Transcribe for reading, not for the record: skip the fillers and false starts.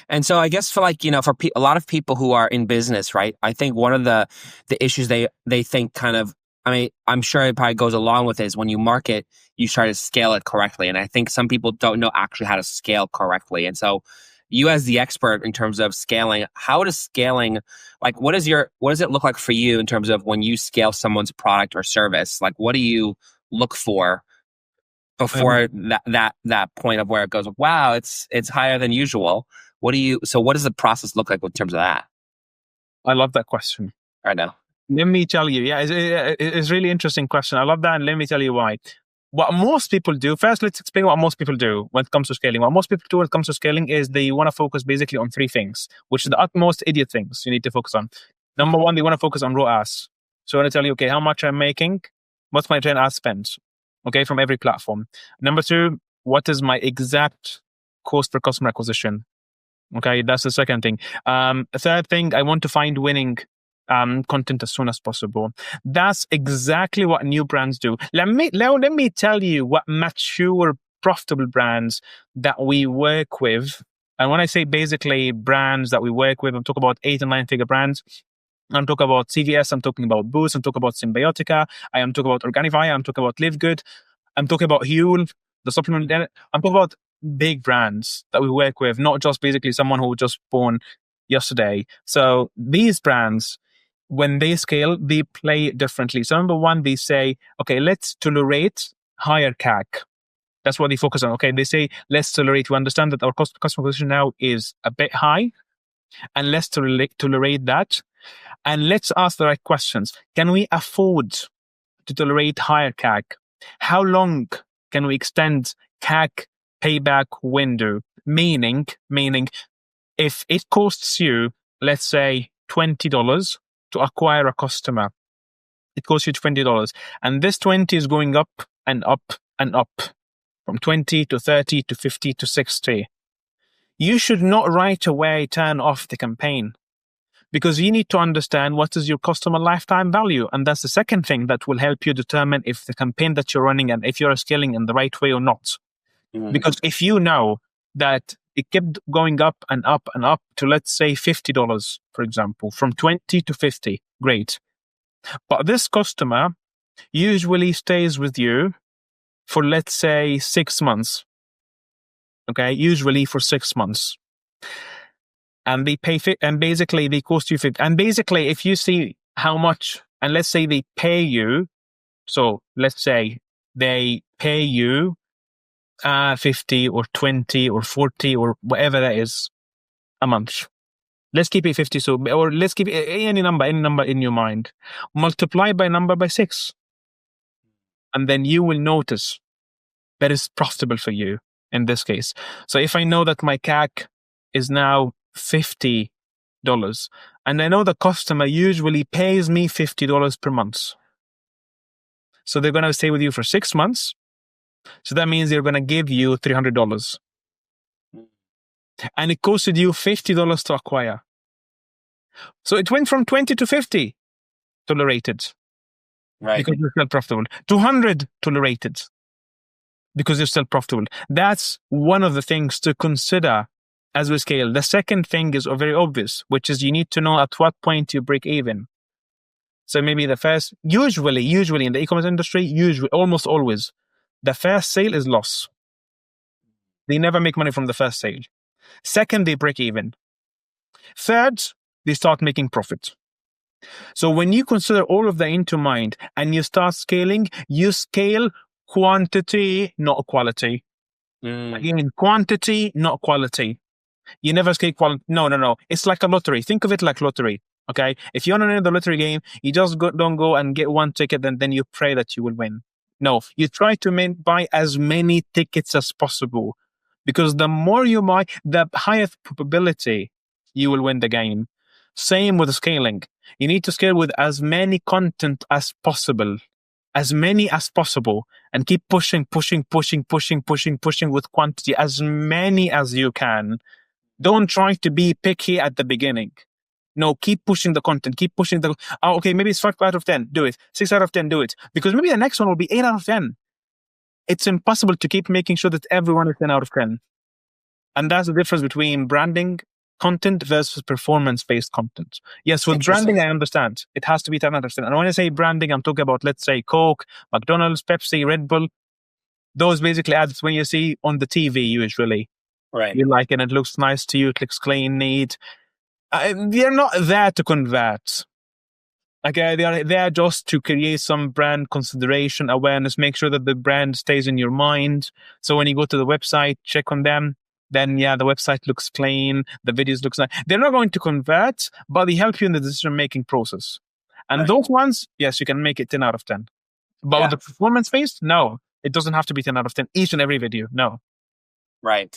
And so I guess for like, for a lot of people who are in business, right? I think one of the issues they think kind of, I mean, I'm sure it probably goes along with it, is when you market, you try to scale it correctly. And I think some people don't know actually how to scale correctly. And so you as the expert in terms of scaling, how does scaling, like what does it look like for you in terms of when you scale someone's product or service? Like what do you look for Um, before that point of where it goes, wow, it's higher than usual? What does the process look like in terms of that I love that question. right now? Let me tell you. Yeah, it's really interesting question. I love that, and let me tell you why. What most people do, first, let's explain what most people do when it comes to scaling. What most people do when it comes to scaling is they want to focus basically on three things, which is the utmost idiot things you need to focus on. Number one, they want to focus on ROAS. So I want to tell you, okay, how much I'm making, what's my return ad spend, okay, from every platform. Number two, what is my exact cost per customer acquisition? Okay, that's the second thing. Third thing, I want to find winning content as soon as possible. That's exactly what new brands do. Let me tell you what mature, profitable brands that we work with. And when I say basically brands that we work with, I'm talking about 8 and 9 figure brands. I'm talking about CVS. I'm talking about Boost. I'm talking about Symbiotica. I am talking about Organifi. I'm talking about Live Good. I'm talking about Huel, the supplement. I'm talking about big brands that we work with, not just basically someone who just born yesterday. So these brands, when they scale, they play differently. So number one, they say, okay, let's tolerate higher CAC. That's what they focus on. Okay, they say, let's tolerate. We understand that our customer acquisition now is a bit high, and let's tolerate that. And let's ask the right questions. Can we afford to tolerate higher CAC? How long can we extend CAC payback window? Meaning, if it costs you, let's say, $20 to acquire a customer, it costs you $20, and this 20 is going up and up and up, from 20 to 30 to 50 to 60. You should not right away turn off the campaign, because you need to understand what is your customer lifetime value. And that's the second thing that will help you determine if the campaign that you're running and if you're scaling in the right way or not. Mm-hmm. Because if you know that it kept going up and up and up to, let's say, $50, for example, from 20 to 50, great. But this customer usually stays with you for, let's say, 6 months. Okay, usually for 6 months. And they pay and basically they cost you 50. And basically, if you see how much, and let's say they pay you, so let's say they pay you 50 or 20 or 40 or whatever that is a month. Let's keep it 50. So, or let's keep it any number in your mind. Multiply by number by 6. And then you will notice that is profitable for you in this case. So if I know that my CAC is now $50, and I know the customer usually pays me $50 per month, so they're going to stay with you for 6 months. So that means they're going to give you $300, and it costed you $50 to acquire. So it went from 20 to 50 tolerated, Right. because you're still profitable. 200 tolerated, because you're still profitable. That's one of the things to consider as we scale. The second thing is very obvious, which is you need to know at what point you break even. So maybe the first, usually in the e-commerce industry, almost always, the first sale is loss. They never make money from the first sale. Second, they break even. Third, they start making profit. So when you consider all of that into mind and you start scaling, you scale quantity, not quality. Again, quantity, not quality. You never scale quality. No. It's like a lottery. Think of it like lottery. Okay. If you want to win the lottery game, you just don't go and get one ticket and then you pray that you will win. No, you try to buy as many tickets as possible, because the more you buy, the higher probability you will win the game. Same with scaling. You need to scale with as many content as possible, and keep pushing with quantity, as many as you can. Don't try to be picky at the beginning. No, keep pushing the content. Keep pushing okay, maybe it's 5 out of 10. Do it. 6 out of 10. Do it. Because maybe the next one will be 8 out of 10. It's impossible to keep making sure that everyone is 10 out of 10. And that's the difference between branding content versus performance-based content. Yes, with Interesting. branding, I understand. It has to be 10 out of 10. And when I say branding, I'm talking about, let's say, Coke, McDonald's, Pepsi, Red Bull. Those basically ads when you see on the TV, usually. Right. You like it, and it looks nice to you, it looks clean, neat. They're not there to convert. Okay, they are there just to create some brand consideration, awareness, make sure that the brand stays in your mind. So when you go to the website, check on them, then yeah, the website looks clean, the videos looks nice. They're not going to convert, but they help you in the decision-making process. And Right. those ones, yes, you can make it 10 out of 10. But with the performance-based, no, it doesn't have to be 10 out of 10 each and every video. No. Right.